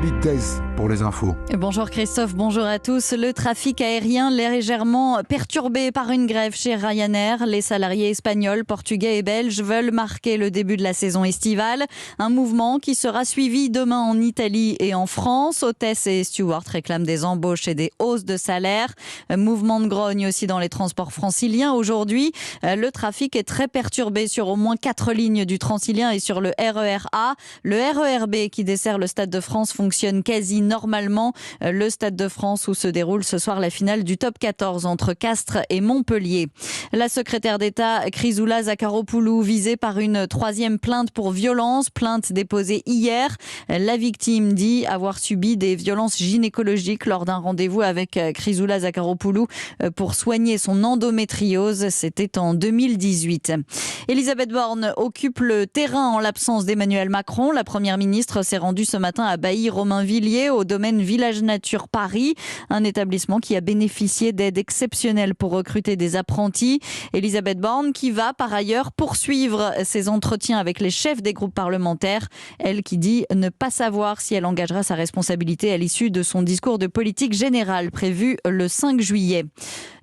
Émilie Dez pour les infos. Bonjour Christophe, bonjour à tous. Le trafic aérien légèrement perturbé par une grève chez Ryanair. Les salariés espagnols, portugais et belges veulent marquer le début de la saison estivale. Un mouvement qui sera suivi demain en Italie et en France. Hôtesses et stewards réclament des embauches et des hausses de salaire. Mouvement de grogne aussi dans les transports franciliens. Aujourd'hui, le trafic est très perturbé sur au moins 4 lignes du Transilien et sur le RER A. Le RER B qui dessert le Stade de France fonctionne quasi normalement. Le Stade de France où se déroule ce soir la finale du top 14 entre Castres et Montpellier. La secrétaire d'État Chrysoula Zacharopoulou visée par une 3e plainte pour violence, plainte déposée hier. La victime dit avoir subi des violences gynécologiques lors d'un rendez-vous avec Chrysoula Zacharopoulou pour soigner son endométriose. C'était en 2018. Elisabeth Borne occupe le terrain en l'absence d'Emmanuel Macron. La première ministre s'est rendue ce matin à Bailly-Romainvilliers au domaine Village Nature Paris, un établissement qui a bénéficié d'aides exceptionnelles pour recruter des apprentis. Elisabeth Borne qui va par ailleurs poursuivre ses entretiens avec les chefs des groupes parlementaires. Elle qui dit ne pas savoir si elle engagera sa responsabilité à l'issue de son discours de politique générale prévu le 5 juillet.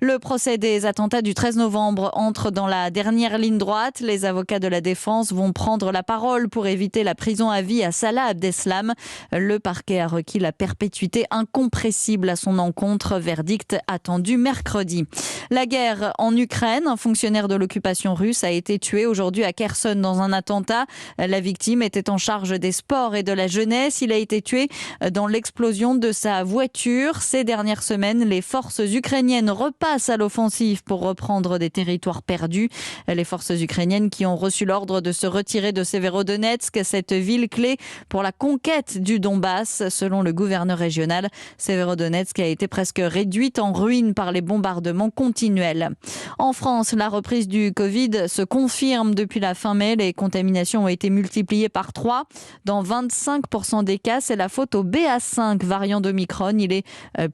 Le procès des attentats du 13 novembre entre dans la dernière ligne droite. Les avocats de la défense vont prendre la parole pour éviter la prison à vie à Salah Abdeslam. Le parquet a requis la perpétuité incompressible à son encontre. Verdict attendu mercredi. La guerre en Ukraine. Un fonctionnaire de l'occupation russe a été tué aujourd'hui à Kherson dans un attentat. La victime était en charge des sports et de la jeunesse. Il a été tué dans l'explosion de sa voiture. Ces dernières semaines, les forces ukrainiennes repassent à l'offensive pour reprendre des territoires perdus. Les forces ukrainiennes qui ont reçu l'ordre de se retirer de Severodonetsk, cette ville clé pour la conquête du Donbass. Selon le gouverneur régional, Severodonetsk a été presque réduite en ruine par les bombardements continuels. En France, la reprise du Covid se confirme depuis la fin mai. Les contaminations ont été multipliées par 3. Dans 25% des cas, c'est la faute au BA5, variant d'Omicron. Il est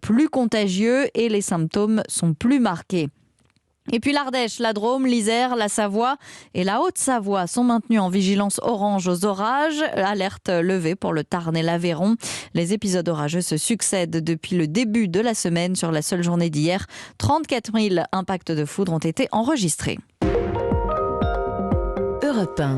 plus contagieux et les symptômes sont plus marqués. Et puis l'Ardèche, la Drôme, l'Isère, la Savoie et la Haute-Savoie sont maintenus en vigilance orange aux orages. Alerte levée pour le Tarn et l'Aveyron. Les épisodes orageux se succèdent depuis le début de la semaine. Sur la seule journée d'hier, 34 000 impacts de foudre ont été enregistrés. Europe 1.